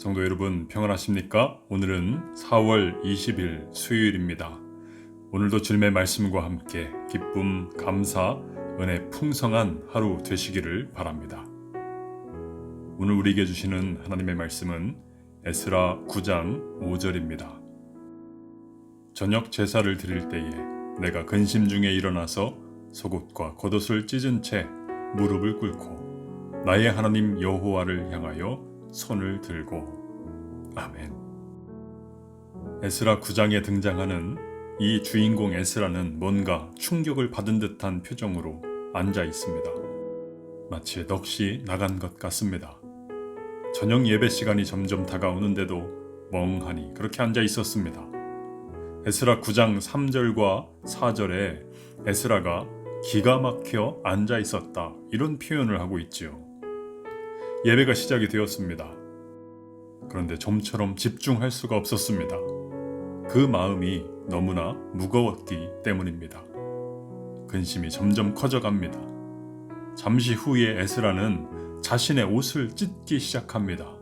성도 여러분 평안하십니까? 오늘은 4월 20일 수요일입니다. 오늘도 주님의 말씀과 함께 기쁨, 감사, 은혜 풍성한 하루 되시기를 바랍니다. 오늘 우리에게 주시는 하나님의 말씀은 에스라 9장 5절입니다. 저녁 제사를 드릴 때에 내가 근심 중에 일어나서 속옷과 겉옷을 찢은 채 무릎을 꿇고 나의 하나님 여호와를 향하여 손을 들고. 아멘. 에스라 9장에 등장하는 이 주인공 에스라는 뭔가 충격을 받은 듯한 표정으로 앉아 있습니다. 마치 넋이 나간 것 같습니다. 저녁 예배 시간이 점점 다가오는데도 멍하니 그렇게 앉아 있었습니다. 에스라 9장 3절과 4절에 에스라가 기가 막혀 앉아 있었다, 이런 표현을 하고 있지요. 예배가 시작이 되었습니다. 그런데 좀처럼 집중할 수가 없었습니다. 그 마음이 너무나 무거웠기 때문입니다. 근심이 점점 커져갑니다. 잠시 후에 에스라는 자신의 옷을 찢기 시작합니다.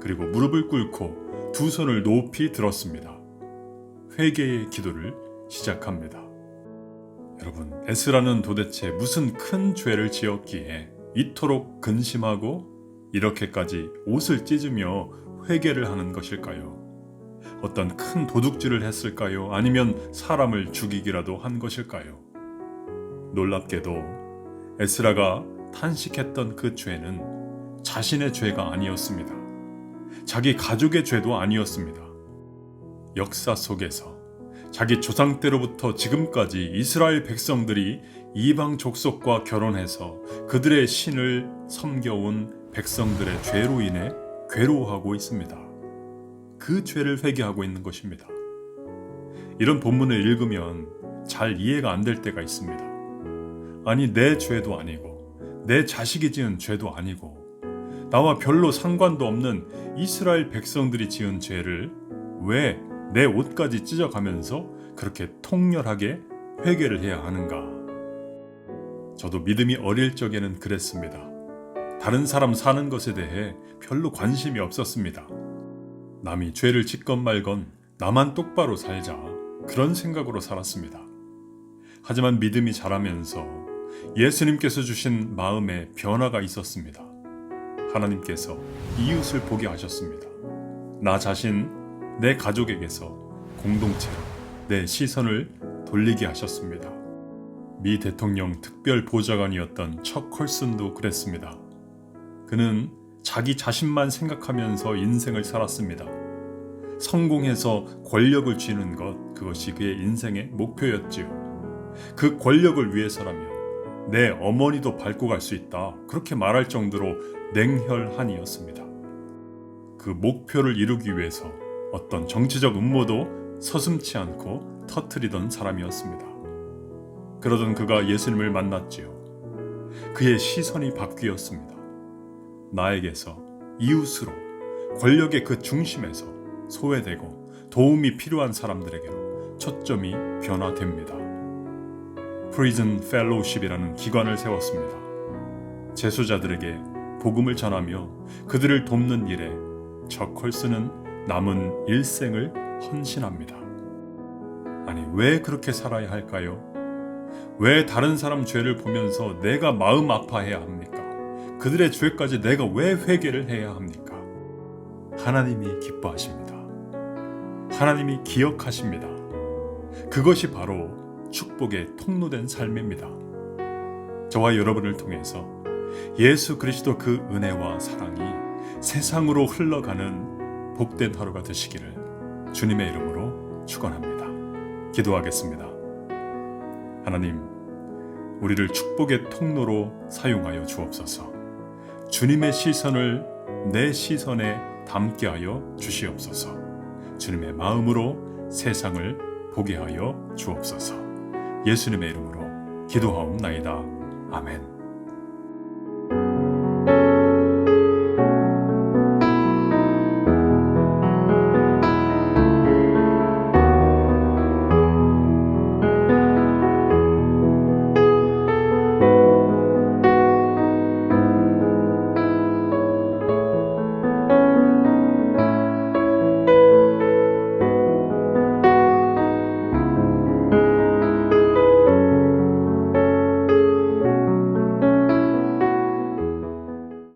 그리고 무릎을 꿇고 두 손을 높이 들었습니다. 회개의 기도를 시작합니다. 여러분, 에스라는 도대체 무슨 큰 죄를 지었기에 이토록 근심하고 이렇게까지 옷을 찢으며 회개를 하는 것일까요? 어떤 큰 도둑질을 했을까요? 아니면 사람을 죽이기라도 한 것일까요? 놀랍게도 에스라가 탄식했던 그 죄는 자신의 죄가 아니었습니다. 자기 가족의 죄도 아니었습니다. 역사 속에서 자기 조상 때로부터 지금까지 이스라엘 백성들이 이방 족속과 결혼해서 그들의 신을 섬겨온 백성들의 죄로 인해 괴로워하고 있습니다. 그 죄를 회개하고 있는 것입니다. 이런 본문을 읽으면 잘 이해가 안 될 때가 있습니다. 아니, 내 죄도 아니고 내 자식이 지은 죄도 아니고 나와 별로 상관도 없는 이스라엘 백성들이 지은 죄를 왜 내 옷까지 찢어가면서 그렇게 통렬하게 회개를 해야 하는가? 저도 믿음이 어릴 적에는 그랬습니다. 다른 사람 사는 것에 대해 별로 관심이 없었습니다. 남이 죄를 짓건 말건 나만 똑바로 살자, 그런 생각으로 살았습니다. 하지만 믿음이 자라면서 예수님께서 주신 마음에 변화가 있었습니다. 하나님께서 이웃을 보게 하셨습니다. 나 자신, 내 가족에게서 공동체로 내 시선을 돌리게 하셨습니다. 미 대통령 특별 보좌관이었던 척 컬슨도 그랬습니다. 그는 자기 자신만 생각하면서 인생을 살았습니다. 성공해서 권력을 쥐는 것, 그것이 그의 인생의 목표였지요. 그 권력을 위해서라면 내 어머니도 밟고 갈 수 있다, 그렇게 말할 정도로 냉혈한이었습니다. 그 목표를 이루기 위해서 어떤 정치적 음모도 서슴지 않고 터뜨리던 사람이었습니다. 그러던 그가 예수님을 만났지요. 그의 시선이 바뀌었습니다. 나에게서 이웃으로, 권력의 그 중심에서 소외되고 도움이 필요한 사람들에게로 초점이 변화됩니다. 프리즌 펠로우십이라는 기관을 세웠습니다. 재소자들에게 복음을 전하며 그들을 돕는 일에 척 컬슨은 남은 일생을 헌신합니다. 아니, 왜 그렇게 살아야 할까요? 왜 다른 사람 죄를 보면서 내가 마음 아파해야 합니까? 그들의 죄까지 내가 왜 회개를 해야 합니까? 하나님이 기뻐하십니다. 하나님이 기억하십니다. 그것이 바로 축복의 통로된 삶입니다. 저와 여러분을 통해서 예수 그리스도 그 은혜와 사랑이 세상으로 흘러가는 복된 하루가 되시기를 주님의 이름으로 축원합니다. 기도하겠습니다. 하나님, 우리를 축복의 통로로 사용하여 주옵소서. 주님의 시선을 내 시선에 담게 하여 주시옵소서. 주님의 마음으로 세상을 보게 하여 주옵소서. 예수님의 이름으로 기도하옵나이다. 아멘.